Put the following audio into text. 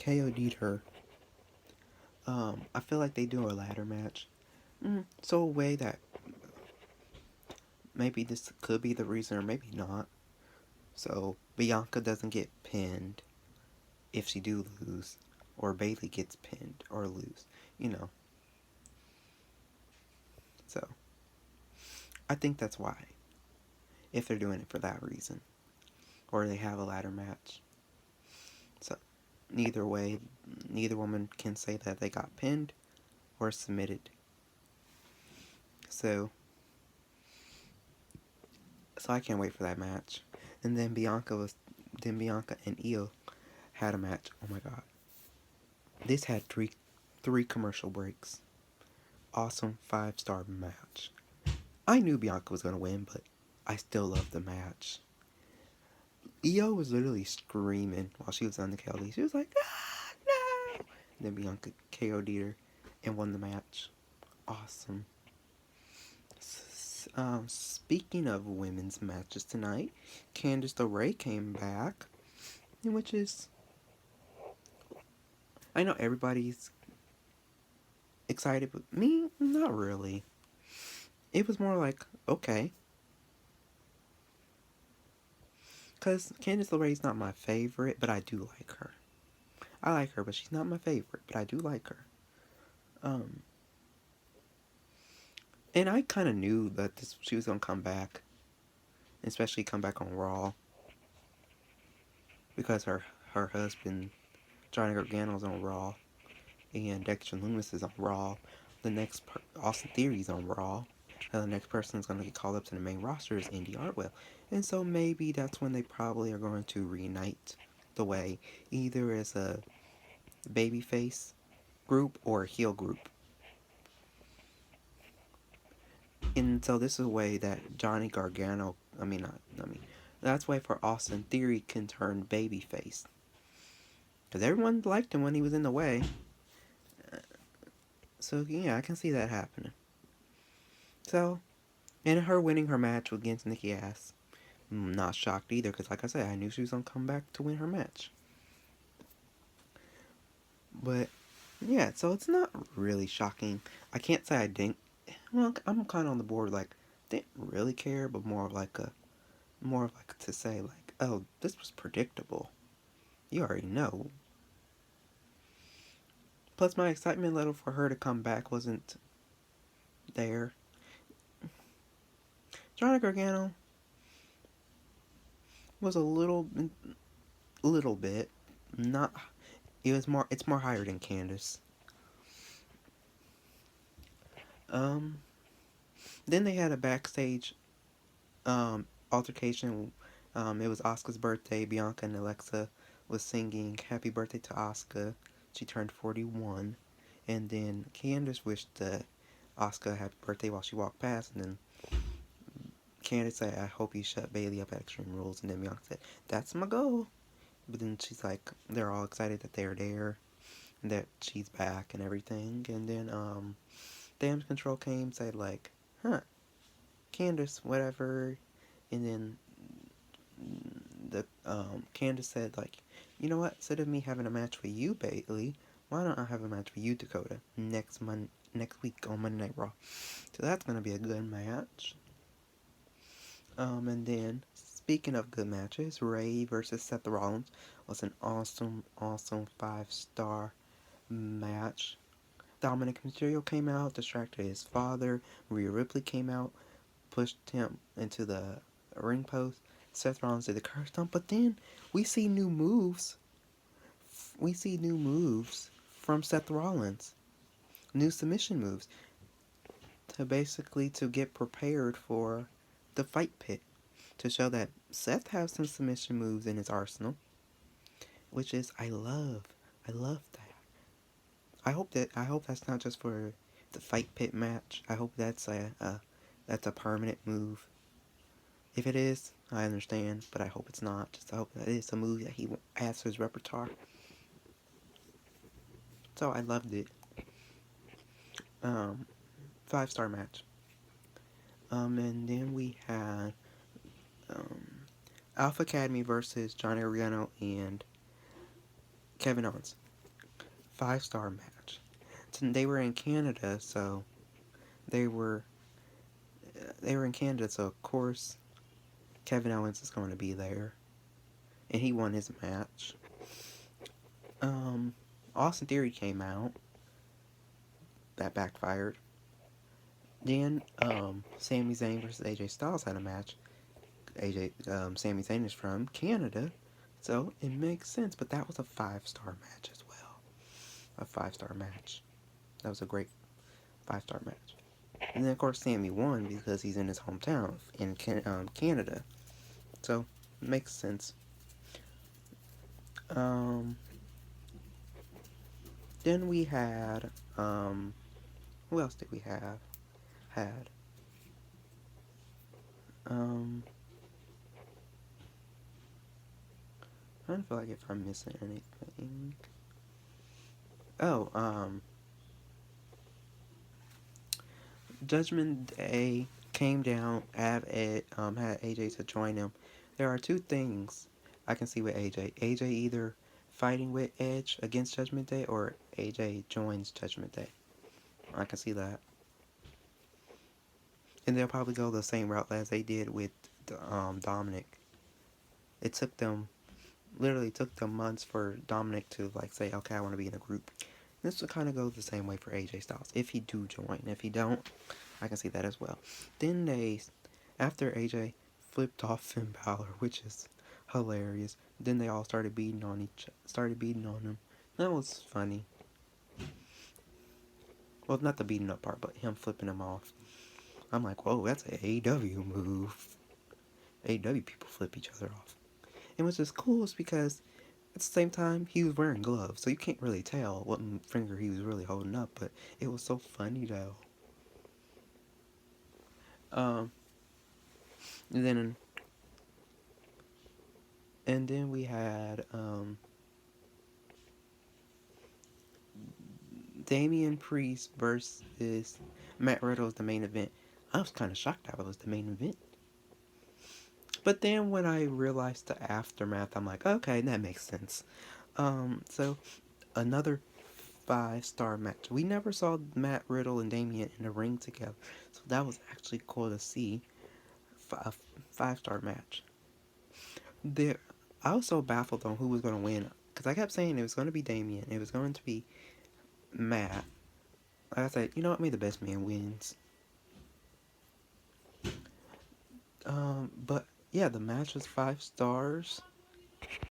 KO'd her. I feel like they do a ladder match. So a way that maybe this could be the reason or maybe not. So Bianca doesn't get pinned if she do lose, or Bailey gets pinned or lose, you know. So I think that's why, if they're doing it for that reason, or they have a ladder match. So neither way, neither woman can say that they got pinned or submitted. So I can't wait for that match. And then Bianca and Io had a match. Oh my god. This had three commercial breaks. Awesome 5-star match. I knew Bianca was gonna win, but I still loved the match. Io was literally screaming while she was on the KOD. She was like, ah, no! And then Bianca KO'd her and won the match. Awesome. Speaking of women's matches tonight, Candice LeRae came back, which is, I know everybody's excited, but me, not really. It was more like, okay. Because Candice LeRae's not my favorite, but I do like her. I like her, but she's not my favorite, but I do like her. And I kind of knew that she was going to come back, especially come back on Raw, because her husband, Johnny Gargano's on Raw, and Dexter Lumis is on Raw. The next Austin Theory's on Raw. And the next person that's going to get called up to the main roster is Indy Hartwell. And so maybe that's when they probably are going to reunite the way, either as a babyface group or a heel group. And so this is a way that Johnny Gargano, that's a way for Austin Theory can turn babyface. Because everyone liked him when he was in the way. So yeah, I can see that happening. So, and her winning her match against Nikki Ass, I'm not shocked either, because like I said, I knew she was going to come back to win her match. But yeah, so it's not really shocking. I can't say I didn't. Well, I'm kind of on the board, like, didn't really care, but more of like to say, like, oh, this was predictable. You already know. Plus, my excitement level for her to come back wasn't there. Johnny Gargano was a little bit, not, it's more higher than Candice. Then they had a backstage altercation. It was Asuka's birthday. Bianca and Alexa was singing happy birthday to Asuka. She turned 41. And then Candice wished Asuka happy birthday while she walked past. And then Candice said, I hope you shut Bailey up at Extreme Rules. And then Bianca said, that's my goal. But then she's like, they're all excited that they're there. And that she's back and everything. And then Damage Control came, said like, huh, Candice, whatever. And then the Candice said like, you know what? Instead of me having a match with you, Bailey, why don't I have a match with you, Dakota, next week on Monday Night Raw? So that's gonna be a good match. And then speaking of good matches, Ray versus Seth Rollins was an awesome 5-star match. Dominic Mysterio came out, distracted his father. Rhea Ripley came out, pushed him into the ring post. Seth Rollins did the curse stomp, but then we see new moves. We see new moves from Seth Rollins. New submission moves to get prepared for the fight pit. To show that Seth has some submission moves in his arsenal, which is I love that. I hope that's not just for the fight pit match. I hope that's a permanent move. If it is, I understand, but I hope it's not. Just I hope that it's a move that he adds to his repertoire. So I loved it. 5-star match. And then we had Alpha Academy versus Johnny Gargano and Kevin Owens. 5-star match. They were in Canada, so they were in Canada, so of course Kevin Owens is going to be there, and he won his match. Austin Theory came out. That backfired. Then Sami Zayn versus AJ Styles had a match. Sami Zayn is from Canada, so it makes sense. But that was a 5-star match as well. A 5-star match. That was a great 5-star match. And then of course Sami won because he's in his hometown in Canada, so it makes sense. Then we had who else did we have? I don't feel like if I'm missing anything. Judgment Day came down, had AJ to join him. There are two things I can see with AJ. AJ either fighting with Edge against Judgment Day, or AJ joins Judgment Day. I can see that. And they'll probably go the same route as they did with Dominic. It literally took them months for Dominic to say, okay, I want to be in a group. This will kind of go the same way for AJ Styles, if he do join. If he don't, I can see that as well. Then after AJ flipped off Finn Balor, which is hilarious, then they all started beating on him. That was funny. Well, not the beating up part, but him flipping him off. I'm like, whoa, that's an AEW move. AEW people flip each other off. And what's just cool is because at the same time, he was wearing gloves, so you can't really tell what finger he was really holding up, but it was so funny though. And then we had Damian Priest versus Matt Riddle as the main event. I was kind of shocked that it was the main event. But then when I realized the aftermath, I'm like, okay, that makes sense. So another 5-star match. We never saw Matt Riddle and Damian in the ring together, so that was actually cool to see. A 5-star match. I was so baffled on who was going to win, because I kept saying it was going to be Damian, it was going to be Matt. Like I said, you know what, may the best man wins. But yeah, the match was 5 stars.